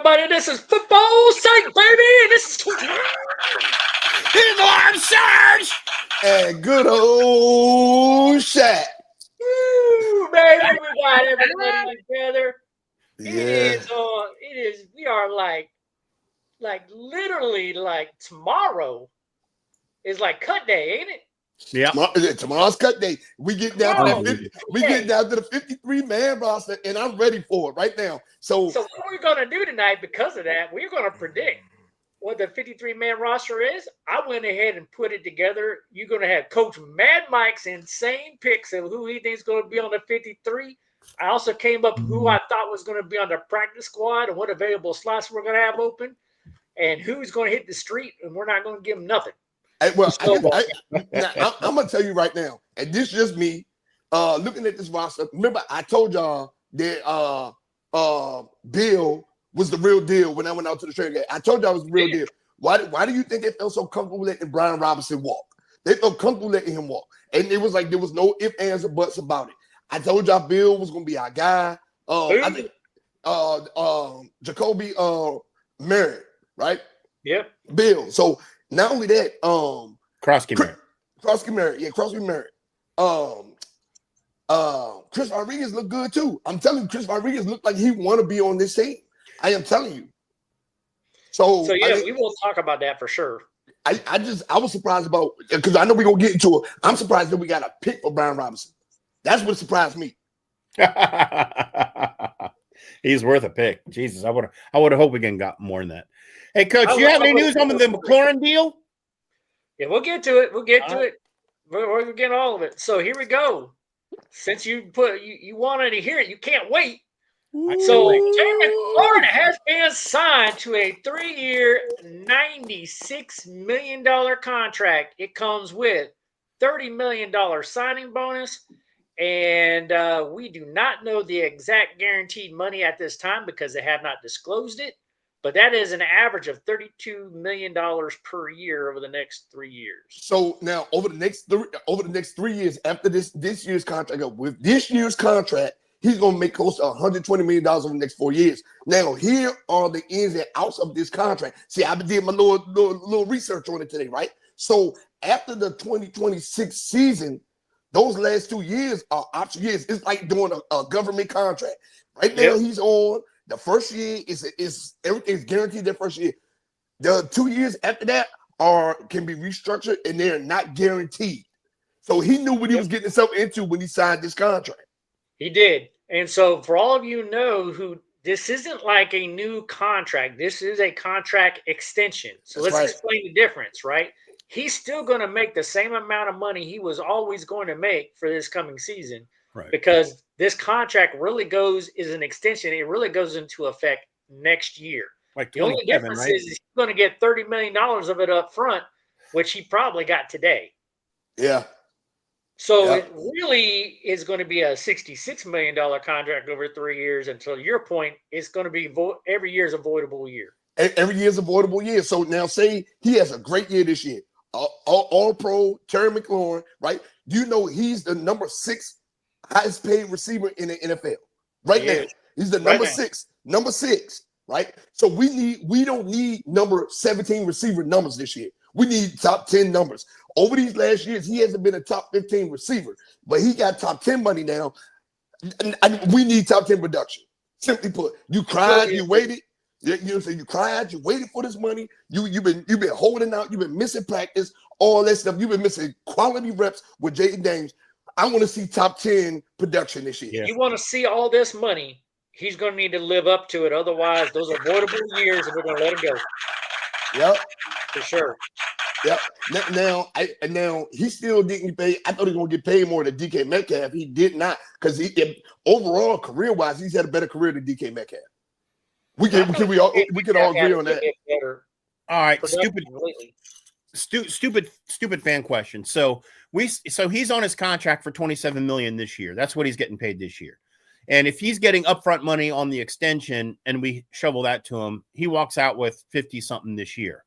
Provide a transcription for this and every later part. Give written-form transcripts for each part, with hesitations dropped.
everybody? This is Football Saint, baby. This is Alarm surge and good old Shaq. Woo, baby. We got everybody together. Yeah. It is. We are like literally like tomorrow is like cut day, ain't it? Yeah. Tomorrow's cut day. We get down to Tomorrow's that 50, we get down to the 53-man roster, and I'm ready for it right now. So what we're gonna do tonight, because of that, we're gonna predict what the 53-man roster is. I went ahead and put it together. You're gonna have Coach Mad Mike's insane picks of who he thinks is gonna be on the 53. I also came up with who I thought was gonna be on the practice squad and what available slots we're gonna have open, and who's gonna hit the street, and we're not gonna give them nothing. I'm gonna tell you right now, and this is just me looking at this roster. Remember, I told y'all that Bill was the real deal when I went out to the training game. I told y'all it was the real deal. Why do you think they felt so comfortable letting Brian Robinson walk? They felt comfortable letting him walk, and it was like there was no ifs, ands, or buts about it. I told y'all Bill was gonna be our guy. I think Jacoby Merritt, right? Yep. Bill. So not only that, Krosky Merritt, Chris Rodriguez looked good too. I'm telling you, Chris Rodriguez looked like he want to be on this team. I am telling you. So yeah, we will talk about that for sure. I was surprised about, because I know we're gonna get into it. I'm surprised that we got a pick for Brian Robinson. That's what surprised me. He's worth a pick. Jesus, I would have hoped we got more than that. Hey, Coach, do you have any news on the McLaurin deal? Yeah, we'll get to it. We'll get to it. We're getting all of it. So here we go. Since you wanted to hear it, you can't wait. So Terry McLaurin has been signed to a 3-year, $96 million contract. It comes with $30 million signing bonus. And we do not know the exact guaranteed money at this time because they have not disclosed it. But that is an average of $32 million per year over the next 3 years. So now over the next 3 years after this year's contract, with this year's contract, he's gonna make close to $120 million over the next 4 years. Now, here are the ins and outs of this contract. See, I did my little research on it today, right? So after the 2026 season, those last 2 years are option years. It's like doing a government contract. Right now, he's on. The first year is everything's guaranteed. That first year, the 2 years after that can be restructured and they're not guaranteed. So he knew what he was getting himself into when he signed this contract. He did, and so for all of you know who this isn't like a new contract. This is a contract extension. So let's explain the difference, right? He's still going to make the same amount of money he was always going to make for this coming season. Right. Because this contract really is an extension. It really goes into effect next year. Like the only difference is he's going to get $30 million of it up front, which he probably got today. Yeah. So it really is going to be a $66 million contract over 3 years. Until your point, it's going to be every year is avoidable year. Every year is avoidable year. So now say he has a great year this year. All pro, Terry McLaurin, right? You know he's the number 6 highest paid receiver in the NFL right now. He's the number six, right? So we don't need number 17 receiver numbers this year. We need top 10 numbers. Over these last years, he hasn't been a top 15 receiver, but he got top 10 money now. And we need top 10 production. Simply put, you cried, you waited. You know what I'm saying? You cried, you waited for this money. You've been holding out, you've been missing practice, all that stuff. You've been missing quality reps with Jaden Daniels. I want to see top 10 production this year. Yeah. You want to see all this money, he's going to need to live up to it. Otherwise, those are avoidable years, and we're going to let him go. Yep. For sure. Yep. Now he still didn't get paid. I thought he was going to get paid more than DK Metcalf. He did not, because overall, career-wise, he's had a better career than DK Metcalf. We can all agree on that. All right, stupid fan question. So he's on his contract for $27 million this year. That's what he's getting paid this year. And if he's getting upfront money on the extension and we shovel that to him, he walks out with 50 something this year.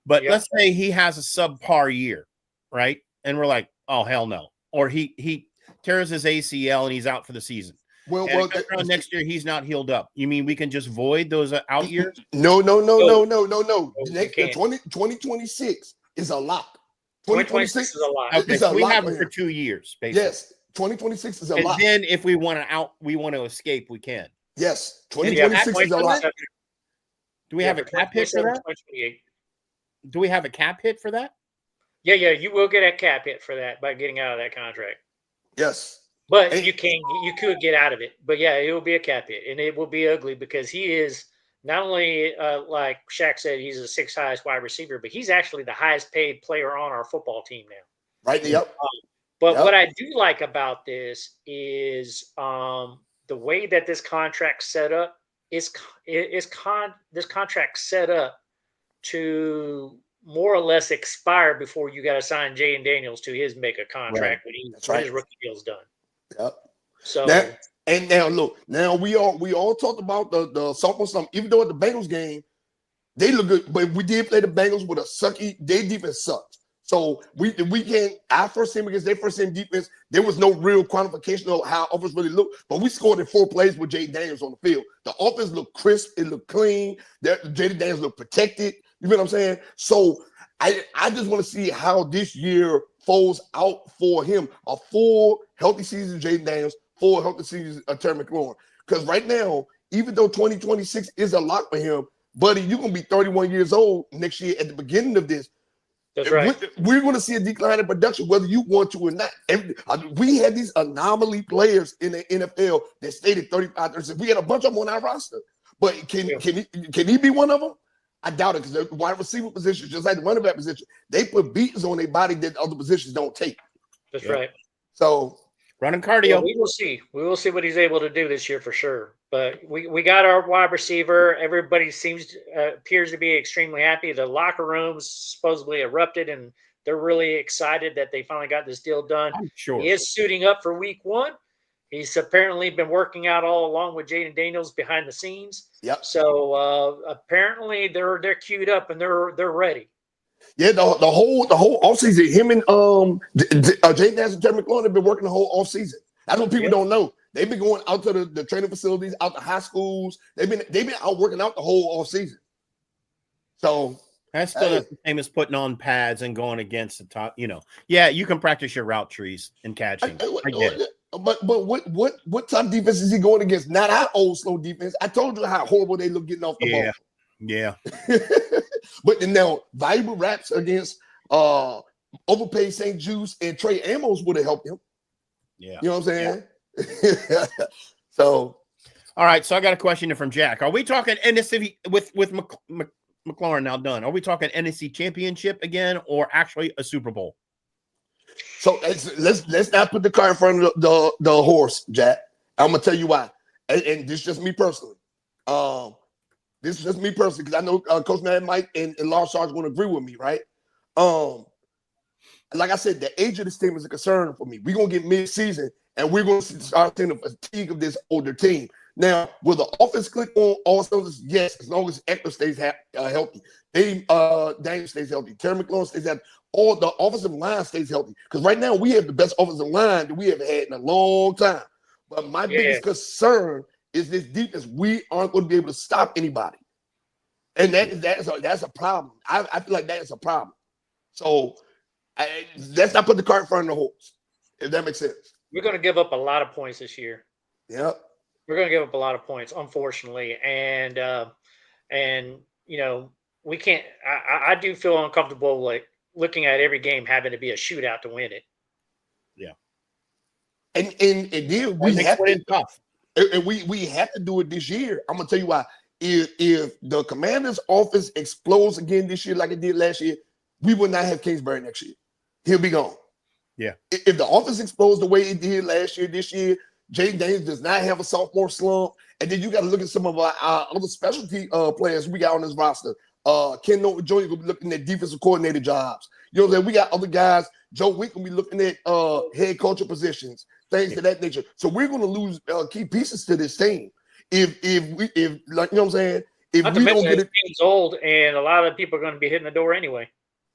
But let's say he has a subpar year, right? And we're like, oh hell no. Or he tears his ACL and he's out for the season. And around next year, he's not healed up. You mean we can just void those out years? No. Next 2026 is a lock. 2026 is a lock. Okay, so we have it for 2 years, basically. Yes, 2026 is a and lock. And then if we want to escape, we can. Yes, 2026 is a lock. Do we have a cap hit for that? Do we have a cap hit for that? Yeah, you will get a cap hit for that by getting out of that contract. Yes. But you could get out of it. But yeah, it will be a cap hit, and it will be ugly because he is not only like Shaq said, he's the 6th highest wide receiver, but he's actually the highest paid player on our football team now. Right. Yep. But what I do like about this is the way that this contract set up this contract set up to more or less expire before you got to sign Jaden Daniels to his mega contract when his rookie deal's done. Yep. So now look, now we all talked about the sophomore slump. Even though at the Bengals game they look good, but we did play the Bengals with a sucky. Their defense sucked. So we can't. Our first team against their first team defense, there was no real quantification of how offense really looked. But we scored in 4 plays with Jaden Daniels on the field. The offense looked crisp. It looked clean. Jaden Daniels looked protected. You know what I'm saying? So I just want to see how this year folds out for him. A full healthy season, Jaden Daniels. Full healthy season, Terry McLaurin. Because right now, even though 2026 is a lock for him, buddy, you're gonna be 31 years old next year at the beginning of this. That's right. We're going to see a decline in production, whether you want to or not. We had these anomaly players in the NFL that stayed at 35, 36. We had a bunch of them on our roster. But can he be one of them? I doubt it, because the wide receiver position, just like the running back position, they put beatings on their body that other positions don't take. That's right. So running cardio. Well, we will see. We will see what he's able to do this year for sure. But we got our wide receiver. Everybody appears to be extremely happy. The locker rooms supposedly erupted, and they're really excited that they finally got this deal done. I'm sure. He is suiting up for week 1. He's apparently been working out all along with Jaden Daniels behind the scenes. Yep. So apparently they're queued up and they're ready. Yeah, the whole offseason, him and Jaden Daniels and Terry McLaurin have been working the whole offseason. That's what people don't know. They've been going out to the training facilities, out to high schools. They've been out working out the whole offseason. So that's still the same as putting on pads and going against the top. Yeah, you can practice your route trees and catching. I get it. But what type defense is he going against? Not our old slow defense. I told you how horrible they look getting off the ball. Yeah. But now valuable raps against overpaid St. Juice and Trey Amos would have helped him. Yeah. You know what I'm saying? Yeah. So all right. So I got a question from Jack. Are we talking NFC with McLaurin now done? Are we talking NFC championship again or actually a Super Bowl? So let's not put the car in front of the horse, Jack. I'm gonna tell you why. And this is just me personally. This is just me personally, because I know Coach Mad Mike and Lars Sarge going to agree with me, right? Like I said, the age of this team is a concern for me. We're going to get mid-season, and we're going to start seeing the fatigue of this older team. Now, will the offense click on all cylinders? Yes, as long as Eckler stays healthy. Daniel stays healthy. Terry McLaurin stays healthy. All the offensive line stays healthy. Because right now, we have the best offensive line that we have had in a long time. But my biggest concern is this defense. We aren't going to be able to stop anybody. And that's a problem. I feel like that is a problem. So let's not put the cart in front of the horse, if that makes sense. We're going to give up a lot of points this year. Yep. We're going to give up a lot of points, unfortunately. And we can't – I do feel uncomfortable like looking at every game having to be a shootout to win it. Yeah. And then we have to – tough. And we have to do it this year. I'm going to tell you why. If the Commanders' offense explodes again this year like it did last year, we will not have Kingsbury next year. He'll be gone. Yeah. If the offense explodes the way it did last year, this year, Jaden Daniels does not have a sophomore slump. And then you got to look at some of our other specialty players we got on this roster. Ken Norton Jr. will be looking at defensive coordinator jobs. You know what I'm saying? We got other guys. Joe Wick will be looking at head coach positions, things of that nature. So we're going to lose key pieces to this team. If like, you know what I'm saying? If Not we to don't mention get it, team's old, and a lot of people are going to be hitting the door anyway.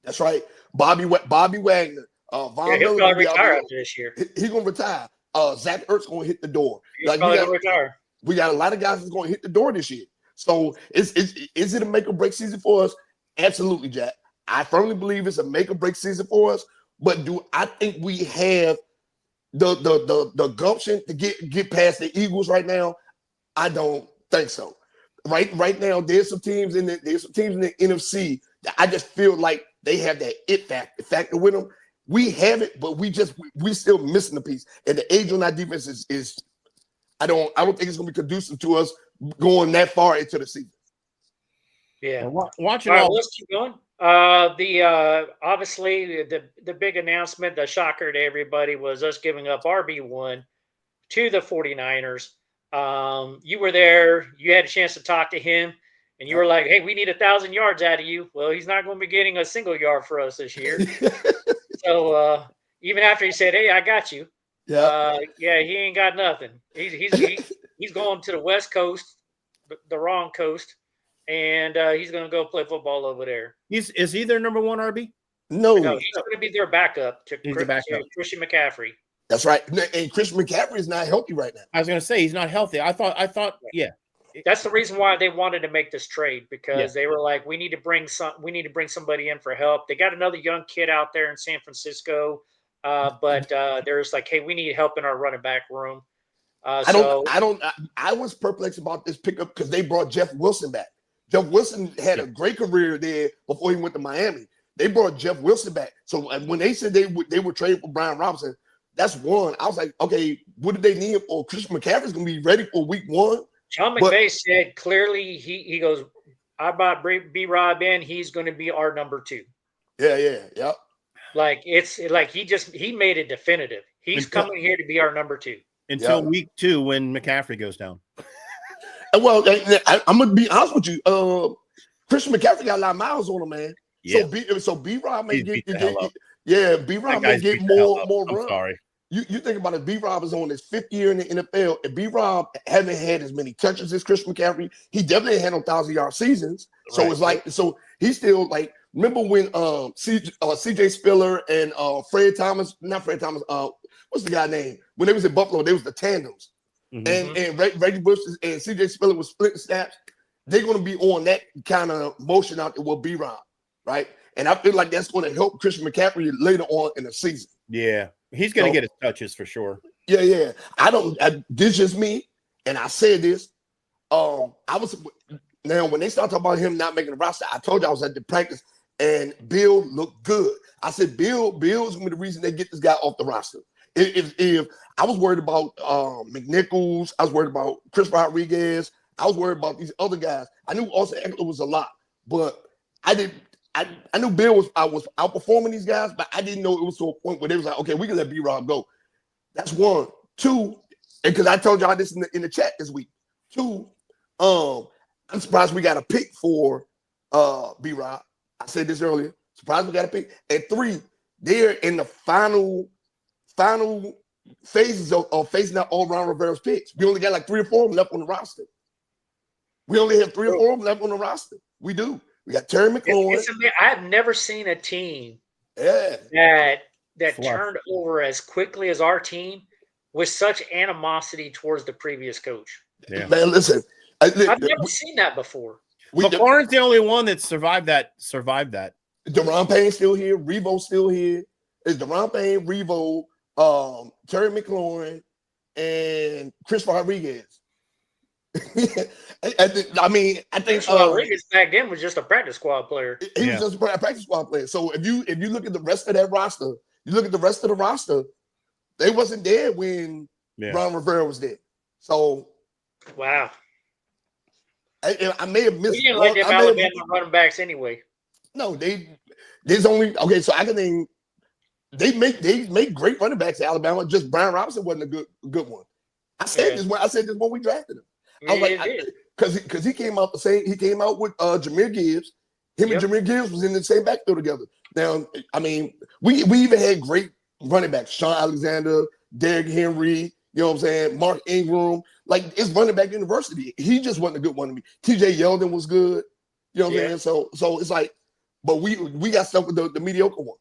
that's right. Bobby Wagner, Von He'll Miller probably retire after this year. He's going to retire. Zach Ertz going to hit the door. He's probably going to retire. We got a lot of guys that's going to hit the door this year. So is it a make or break season for us? Absolutely, Jack. I firmly believe it's a make or break season for us. But do I think we have the gumption to get past the Eagles right now? I don't think so. Right now, there's some teams in the NFC that I just feel like they have that it factor with them. We have it, but we still missing the piece. And the age on our defense is I don't think it's gonna be conducive to us going that far into the season. Yeah. Watch it all. Right, all. let's keep going. Obviously the big announcement, the shocker to everybody was us giving up RB1 to the 49ers. You were there, you had a chance to talk to him, and you were like, hey, we need 1,000 yards out of you. Well, he's not going to be getting a single yard for us this year. So even after he said, hey, I got you. Yeah, he ain't got nothing. He's going to the West Coast, the wrong coast, and he's going to go play football over there. Is he their number one RB? No, he's going to be their backup to Christian McCaffrey. That's right. And Christian McCaffrey is not healthy right now. I was going to say he's not healthy. I thought, yeah. That's the reason why they wanted to make this trade, because they were like, we need to bring somebody in for help. They got another young kid out there in San Francisco, but there's like, hey, we need help in our running back room. I was perplexed about this pickup because they brought Jeff Wilson back. Jeff Wilson had a great career there before he went to Miami. They brought Jeff Wilson back. So when they said they would trade for Brian Robinson, that's one. I was like, okay, what did they need for? Christian McCaffrey's going to be ready for week 1. Sean McVay said clearly, he goes, I bought B-Rob in. He's going to be our number 2. Yeah. Like, it's like he made it definitive. He's coming here to be our number 2. Until week 2 when McCaffrey goes down. Well, I'm going to be honest with you. Christian McCaffrey got a lot of miles on him, man. Yeah. So B-Rob may get B-Rob may get more run. Sorry. You think about it, B-Rob is on his 5th year in the NFL, and B-Rob haven't had as many touches as Christian McCaffrey. He definitely had no 1,000-yard seasons. So it's like, so he's still like, remember when CJ Spiller and what's the guy name? When they was in Buffalo, they was the tandems. Mm-hmm. And Reggie Bush and CJ Spiller was splitting snaps. They're going to be on that kind of motion out there with B-Rob, right? And I feel like that's going to help Christian McCaffrey later on in the season. Yeah. He's going to get his touches for sure. Yeah. This is just me, and I said this. When they start talking about him not making the roster, I told you I was at the practice, and Bill looked good. I said, Bill's going to be the reason they get this guy off the roster. If I was worried about McNichols, I was worried about Chris Rodriguez, I was worried about these other guys. I knew Austin Eckler was a lot, but I knew Bill was outperforming these guys, but I didn't know it was to a point where they was like, okay, we can let B-Rob go. That's one. 2, and because I told y'all this in the chat this week. 2, I'm surprised we got a pick for B-Rob. I said this earlier. Surprised we got a pick. And 3, they're in the final phases of phasing out all Ron Rivera's picks. We only got like 3 or 4 of them left on the roster. We only have 3 or 4 of them left on the roster. We do. We got Terry McLaurin. I've never seen a team that turned over as quickly as our team with such animosity towards the previous coach. Yeah. Man, listen. I've never seen that before. McLaurin's the only one that survived that. Deron Payne's still here. Revo's still here. It's Deron Payne, Revo, Terry McLaurin, and Chris Rodriguez. I think Rodriguez back then was just a practice squad player. He was just a practice squad player. So if you look at the rest of that roster, they wasn't there when Ron Rivera was there. So wow, I may have missed. We didn't like them Alabama running backs anyway. No, there's only okay. So I can name. They make great running backs at Alabama. Just Brian Robinson wasn't a good one. I said this when we drafted him. I was like, because he came out with Jahmyr Gibbs. Him and Jahmyr Gibbs was in the same backfield together. Now, I mean, we even had great running backs: Sean Alexander, Derrick Henry. You know what I'm saying? Mark Ingram. Like, it's running back university. He just wasn't a good one to me. TJ Yeldon was good. You know what I'm saying? So it's like, but we got stuck with the mediocre one.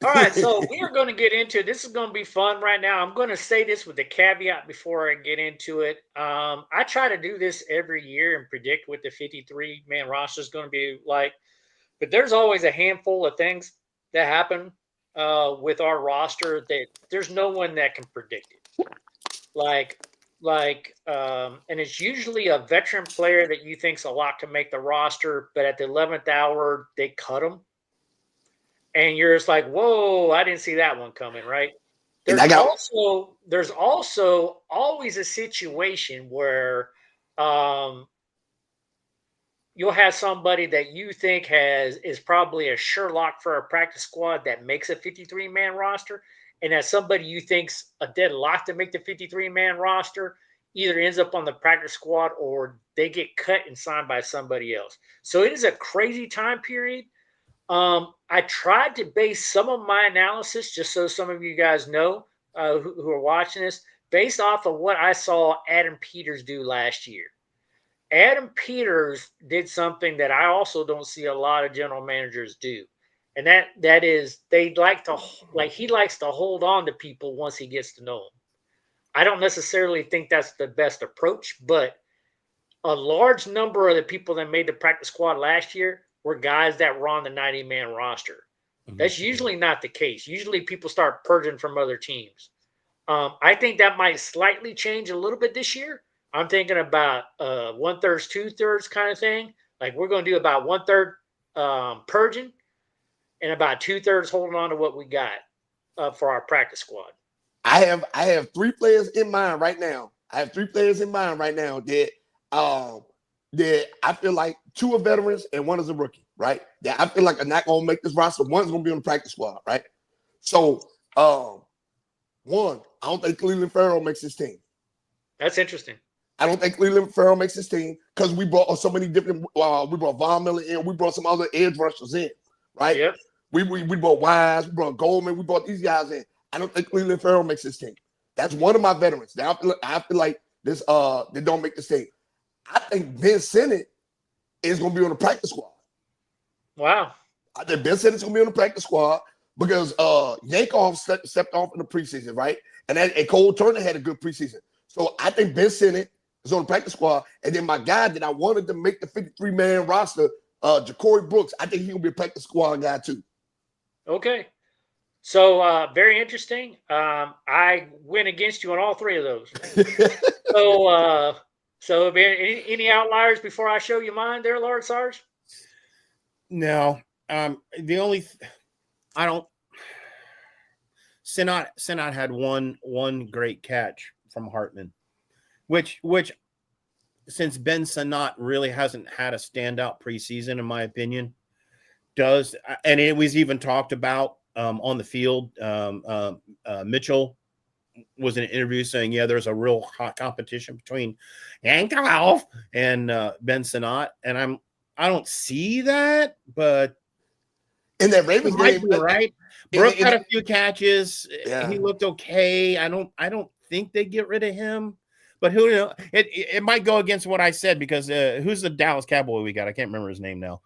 All right, so we are going to get into this. Is going to be fun right now. I'm going to say this with a caveat before I get into it. I try to do this every year and predict what the 53-man roster is going to be like, but there's always a handful of things that happen with our roster that there's no one that can predict it. And it's usually a veteran player that you think's a lot to make the roster, but at the 11th hour they cut them. And you're just like, whoa, I didn't see that one coming, right? There's also always a situation where you'll have somebody that you think is probably a Sherlock for a practice squad that makes a 53-man roster, and that somebody you think's a dead lock to make the 53-man roster either ends up on the practice squad or they get cut and signed by somebody else. So it is a crazy time period. I tried to base some of my analysis, just so some of you guys know who are watching this, based off of what I saw Adam Peters do last year. Adam Peters did something that I also don't see a lot of general managers do. And that is he likes to hold on to people once he gets to know them. I don't necessarily think that's the best approach, but a large number of the people that made the practice squad last year were guys that were on the 90-man roster. That's usually not the case. Usually people start purging from other teams. I think that might slightly change a little bit this year. I'm thinking about 1/3, 2/3 kind of thing. Like we're going to do about 1/3 purging and about 2/3 holding on to what we got for our practice squad. I have 3 players in mind right now. That I feel like 2 are veterans and 1 is a rookie, right? That I feel like are not gonna make this roster. 1's gonna be on the practice squad, right? So 1, I don't think Cleveland Farrell makes his team. That's interesting. I don't think Cleveland Farrell makes his team because we brought so many different. We brought Von Miller in. We brought some other edge rushers in, right? Yep. We brought Wise. We brought Goldman. We brought these guys in. I don't think Cleveland Farrell makes his team. That's one of my veterans. Now I feel like this. They don't make this team. I think Ben Sinnott is going to be on the practice squad. Wow. I think Ben Sinnott's going to be on the practice squad because Yankoff stepped off in the preseason, right? And Cole Turner had a good preseason. So I think Ben Sinnott is on the practice squad. And then my guy that I wanted to make the 53-man roster, Ja'Cory Brooks, I think he's going to be a practice squad guy too. Okay. So very interesting. I went against you on all 3 of those. So any outliers before I show you mine there, Lord Sarge? No. The only I don't Sinnott had one great catch from Hartman, which since Ben Sinnott really hasn't had a standout preseason, in my opinion, and it was even talked about on the field. Mitchell was in an interview saying, yeah, there's a real hot competition between Yankoff and Ben Sinnott, and I don't see that, but in that Ravens game, right? Brooks had a few catches. Yeah. He looked okay. I don't think they get rid of him, but who knows? It might go against what I said because who's the Dallas Cowboy we got? I can't remember his name now.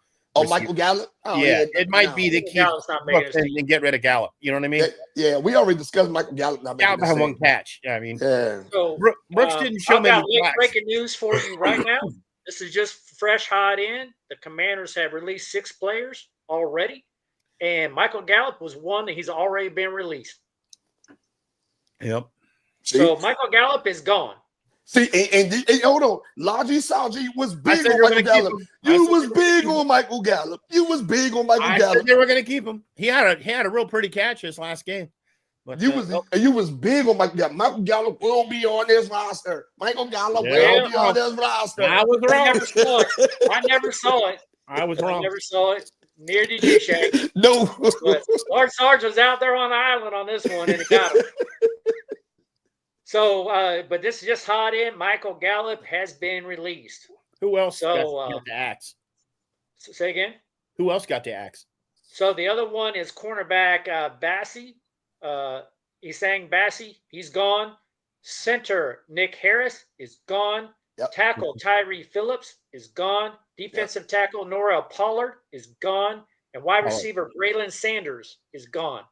Michael Gallup? Oh, yeah, it might be the key and get rid of Gallup. You know what I mean? Yeah, we already discussed Michael Gallup. Gallup had 1 catch. I mean, so, Brooks didn't show me. I've got breaking news for you right now. This is just fresh hot in. The Commanders have released 6 players already, and Michael Gallup was one that he's already been released. Yep. So Michael Gallup is gone. See, and hold on. Logi Salji was big on Michael Gallup. You was big on Michael Gallup. I said they were going to keep him. He had a real pretty catch this last game. But you was big on Michael Gallup. Michael Gallup will be on this roster. Michael Gallup will be on this roster. I was wrong. I never saw it. I was wrong. I never saw it. Near did you, Shaq. No. But Lord Sarge was out there on the island on this one, and he got him. So, but this is just hot in. Michael Gallup has been released. Who else got the axe? Say again? Who else got the axe? So the other one is cornerback Bassie. Isang Bassie. He's gone. Center Nick Harris is gone. Yep. Tackle Tyree Phillips is gone. Defensive tackle Nora Pollard is gone. And wide receiver Braylon Sanders is gone.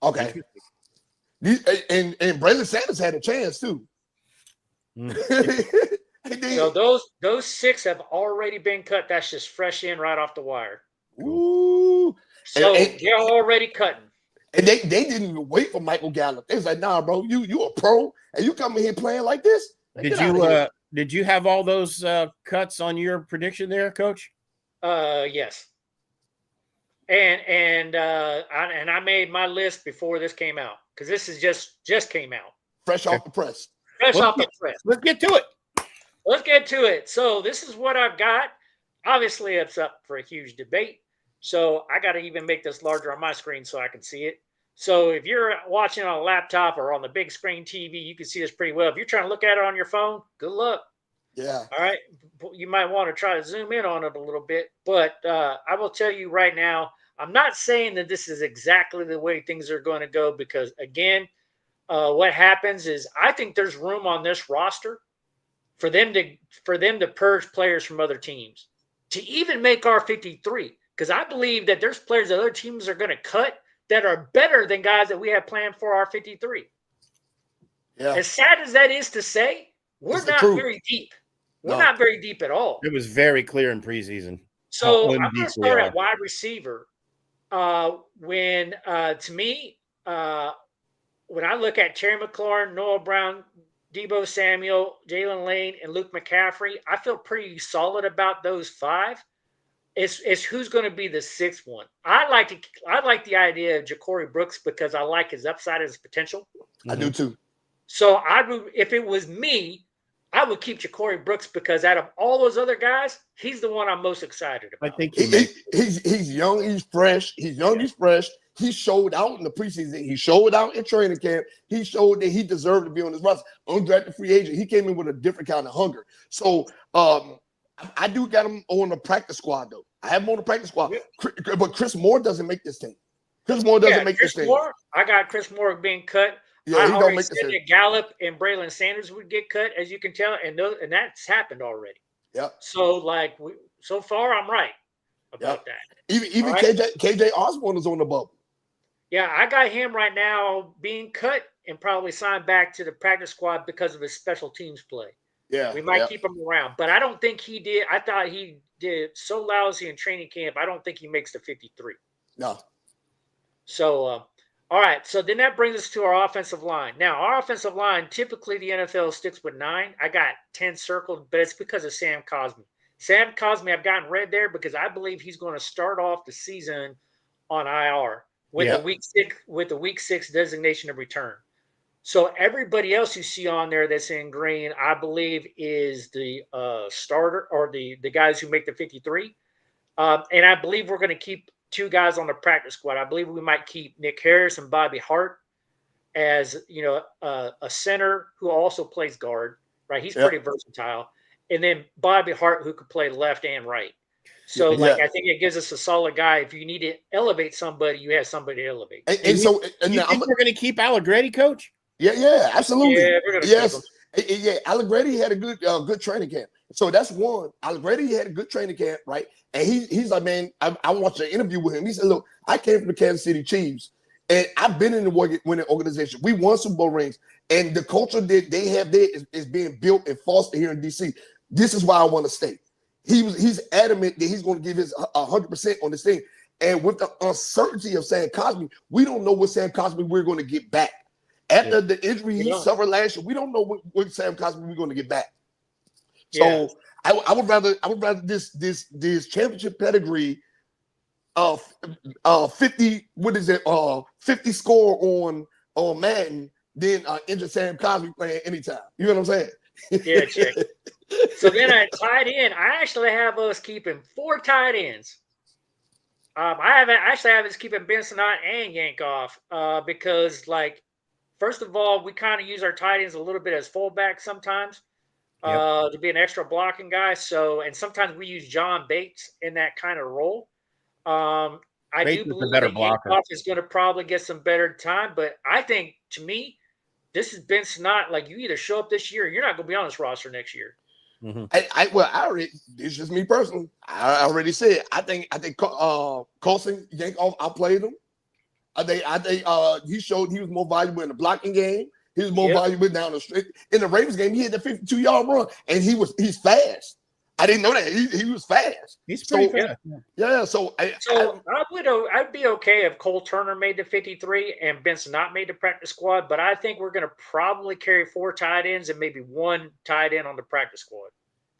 Okay. And Braylon Sanders had a chance too. So those 6 have already been cut. That's just fresh in right off the wire. Ooh. So they're already cutting. And they didn't even wait for Michael Gallup. They was like, nah, bro, you a pro and you coming here playing like this? Did you have all those cuts on your prediction there, Coach? Yes. And I made my list before this came out because this is just came out. Fresh off the press. Off the press. Let's get to it. Let's get to it. So this is what I've got. Obviously, it's up for a huge debate. So I got to even make this larger on my screen so I can see it. So if you're watching on a laptop or on the big screen TV, you can see this pretty well. If you're trying to look at it on your phone, good luck. Yeah. All right. You might want to try to zoom in on it a little bit. But I will tell you right now, I'm not saying that this is exactly the way things are going to go because, again, what happens is I think there's room on this roster for them to purge players from other teams to even make our 53. Because I believe that there's players that other teams are going to cut that are better than guys that we have planned for our 53. Yeah. As sad as that is to say, we're not very deep. We're not very deep at all. It was very clear in preseason. So I'm going to start at wide receiver. When to me, when I look at Terry McLaurin, Noah Brown, Deebo Samuel, Jalen Lane, and Luke McCaffrey, I feel pretty solid about those 5. It's who's going to be the 6th one. I like the idea of Ja'Cory Brooks because I like his upside and his potential. I do too. So if it was me, I would keep Ja'Cory Brooks because out of all those other guys, he's the one I'm most excited about. I think he's young, he's fresh. He's fresh. He showed out in the preseason. He showed out in training camp. He showed that he deserved to be on this roster. Undrafted free agent. He came in with a different kind of hunger. So I do got him on the practice squad, though. I have him on the practice squad. Yeah. But Chris Moore doesn't make this team. Chris Moore doesn't make this team. I got Chris Moore being cut. Yeah, he don't make this team. Gallup and Braylon Sanders would get cut, as you can tell, and that's happened already. Yep. So, so far, I'm right about that. Even right? KJ Osborne is on the bubble. Yeah, I got him right now being cut and probably signed back to the practice squad because of his special teams play. Yeah, we might keep him around, but I don't think he did. I thought he did so lousy in training camp. I don't think he makes the 53. No. So, all right. So then that brings us to our offensive line. Now, our offensive line, typically the NFL sticks with 9. I got 10 circled, but it's because of Sam Cosmi. Sam Cosmi, I've gotten red there because I believe he's going to start off the season on IR with the week 6 designation of return. So everybody else you see on there that's in green, I believe, is the starter or the guys who make the 53. And I believe we're going to keep 2 guys on the practice squad. I believe we might keep Nick Harris and Bobby Hart as, a center who also plays guard, right? He's pretty versatile. And then Bobby Hart, who could play left and right. So, I think it gives us a solid guy. If you need to elevate somebody, you have somebody to elevate. And so, you think we're going to keep Allegretti, Coach? Yeah, absolutely. Yeah, we're gonna keep him. Yeah, Allegretti had a good training camp. So that's one. Allegretti had a good training camp, right? And he's like, man, I watched an interview with him. He said, look, I came from the Kansas City Chiefs, and I've been in the winning organization. We won Super Bowl rings, and the culture that they have there is being built and fostered here in D.C. This is why I want to stay. He's adamant that he's going to give his 100% on this thing. And with the uncertainty of Sam Cosmi, we don't know what Sam Cosmi we're going to get back. After the injury he suffered last year, we don't know what Sam Cosmi we're going to get back. So I would rather this championship pedigree of 50 50 score on Madden than injured Sam Cosmi playing anytime. You know what I'm saying? Yeah, check. So then at tight end, I actually have us keeping 4 tight ends. I have us keeping Ben Sinnott and Yankoff because first of all, we kind of use our tight ends a little bit as fullback sometimes to be an extra blocking guy. So, and sometimes we use John Bates in that kind of role. I do believe that Yankoff is going to probably get some better time, but I think, to me, this has been not you either show up this year or you're not going to be on this roster next year. Mm-hmm. It's just me personally. I already said I think Colson Yankoff outplayed him. I think he showed he was more valuable in the blocking game. He was more valuable down the street. In the Ravens game, he had the 52-yard run, and he's fast. I didn't know that. He was fast. He's pretty fast. Yeah, so I'd be okay if Cole Turner made the 53 and Benson not made the practice squad, but I think we're going to probably carry 4 tight ends and maybe 1 tight end on the practice squad.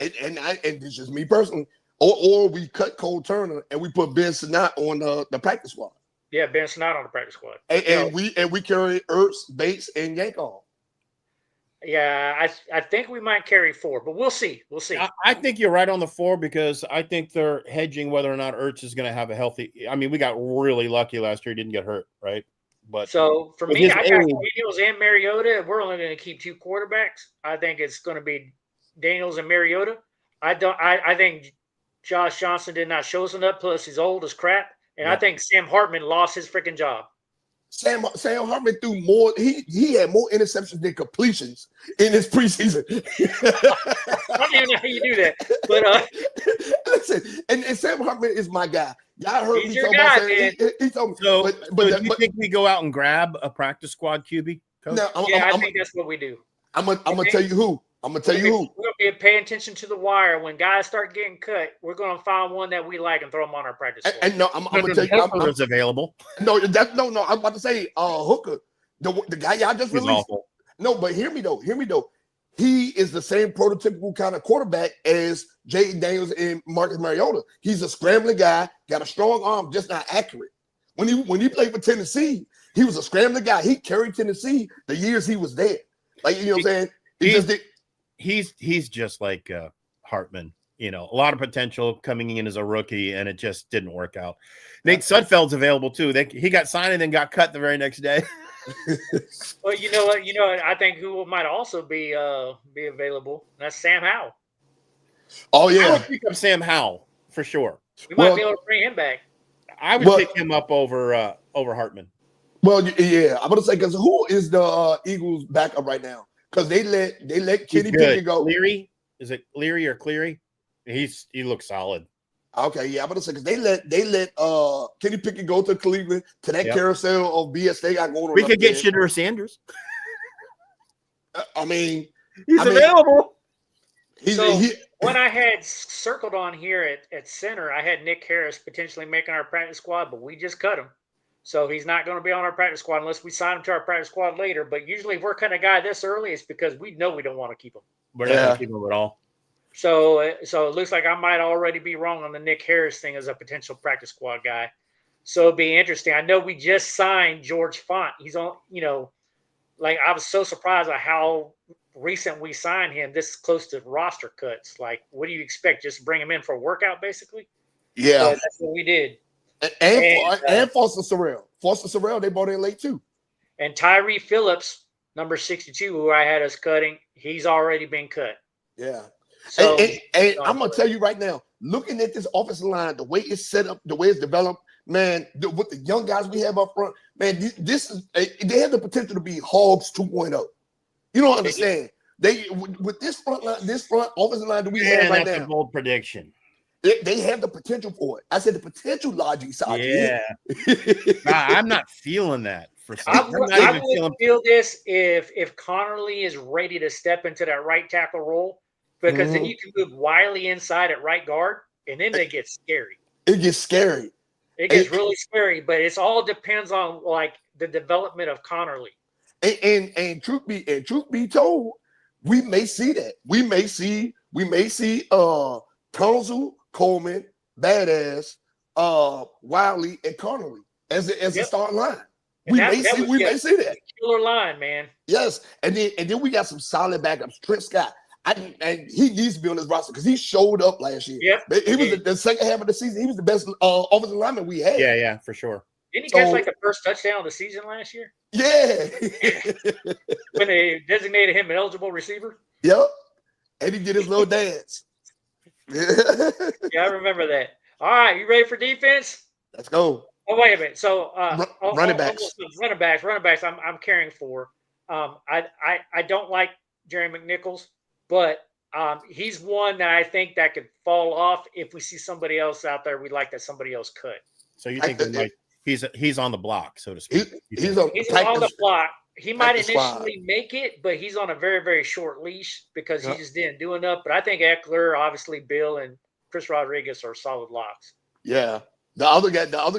And it's just me personally. Or we cut Cole Turner and we put Ben Sinnott on the practice squad. Yeah, Ben Sinnott on the practice squad. And we carry Ertz, Bates, and Yankoff. Yeah, I think we might carry 4, but we'll see. We'll see. I think you're right on the 4 because I think they're hedging whether or not Ertz is going to have a healthy. I mean, we got really lucky last year; he didn't get hurt, right? But so for me, I got Daniels and Mariota. We're only going to keep 2 quarterbacks. I think it's going to be Daniels and Mariota. I think Josh Johnson did not show us enough. Plus, he's old as crap, and I think Sam Hartman lost his freaking job. Sam Hartman threw more. He had more interceptions than completions in his preseason. I don't even know how you do that, but listen, and Sam Hartman is my guy. Y'all heard he's me your talking guy, about man. He told me. So, but do you think we go out and grab a practice squad QB? Coach? No, I think that's what we do. I'm gonna tell you who. I'm gonna tell you who. We'll be paying attention to the wire. When guys start getting cut, we're gonna find one that we like and throw them on our practice squad. And no, I'm gonna tell you. Hooker's available. No. I'm about to say Hooker, the guy y'all just released. Awful. No, but hear me though. He is the same prototypical kind of quarterback as Jayden Daniels and Marcus Mariota. He's a scrambling guy, got a strong arm, just not accurate. When he played for Tennessee, he was a scrambling guy. He carried Tennessee the years he was there. Like, you know what I'm saying? He's just like Hartman. You know, a lot of potential coming in as a rookie, and it just didn't work out. Nate Sudfeld's available too. He got signed and then got cut the very next day. Well, you know what? I think who might also be available. That's Sam Howell. Oh yeah, I would pick up Sam Howell for sure. We might be able to bring him back. I would pick him up over Hartman. Well, yeah, I'm gonna say because who is the Eagles' backup right now? Because they let Kenny Pickett go. Leary, is it Leary or Cleary? He looks solid. Okay, yeah, I'm gonna say because they let Kenny Pickett go to Cleveland to that carousel of BS they got going on. We could get Shedeur Sanders. I mean, he's available. When I had circled on here at center, I had Nick Harris potentially making our practice squad, but we just cut him. So he's not going to be on our practice squad unless we sign him to our practice squad later. But usually if we're cutting a guy this early, it's because we know we don't want to keep him. We're not going to keep him at all. So it looks like I might already be wrong on the Nick Harris thing as a potential practice squad guy. So it'd be interesting. I know we just signed George Font. He's on, like I was so surprised at how recent we signed him. This is close to roster cuts. Like, what do you expect? Just bring him in for a workout, basically? Yeah. So that's what we did. And Foster Sorrell. Foster Sorrell, they brought in late too. And Tyree Phillips, number 62, who I had us cutting, he's already been cut. Yeah. So, and I'm going to tell you right now, looking at this offensive line, the way it's set up, the way it's developed, man, with the young guys we have up front, man, they have the potential to be Hogs 2.0. You don't understand. They with this front offensive line that we have right now. That's a bold prediction. They have the potential for it. I said the potential, Logic. Yeah. I'm not feeling that. I would feel this if Connerly is ready to step into that right tackle role, because then you can move Wiley inside at right guard, and then they get scary. It gets scary. It gets really scary, but it all depends on like the development of Connerly. And truth be told, we may see that. We may see Tunsil, Coleman, Badass, Wiley, and Connerly as a starting line. We may see that. Killer line, man. Yes, and then we got some solid backups. Trent Scott, and he needs to be on this roster because he showed up last year. Yep, he was the second half of the season. He was the best offensive lineman we had. Yeah, for sure. Didn't he catch like the first touchdown of the season last year? Yeah. When they designated him an eligible receiver? Yep. And he did his little dance. Yeah, I remember that. All right, you ready for defense? Let's go. Oh, wait a minute. So running backs. Running backs I'm caring for. I don't like Jerry McNichols, but he's one that I think that could fall off if we see somebody else out there we like that somebody else could. So you think he's on the block, so to speak. He's on the block. He might squad. initially make it, but he's on a very, very short leash because he just didn't do enough. But I think Eckler, obviously Bill, and Chris Rodriguez are solid locks. Yeah. The other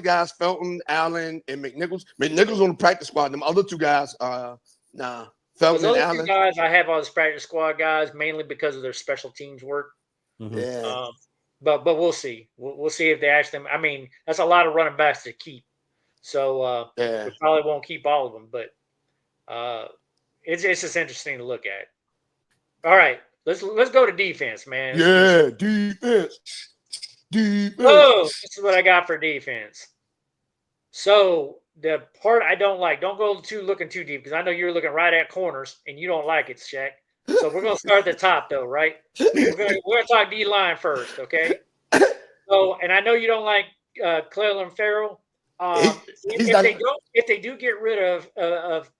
guys, Felton, Allen, and McNichols. McNichols on the practice squad. Them other two guys, nah. Felton and Allen. Two guys, I have all the practice squad guys mainly because of their special teams work. Mm-hmm. Yeah. But we'll see. We'll see if they actually. I mean, that's a lot of running backs to keep. So we probably won't keep all of them, but it's just interesting to look at. All right, let's go to defense, man. Defense. Oh, this is what I got for defense. So the part I don't like, don't go looking too deep because I know you're looking right at corners and you don't like it, Shaq. So we're gonna start at the top though, right? We're gonna talk D line first, okay? So, and I know you don't like Clelin Ferrell. If they do get rid of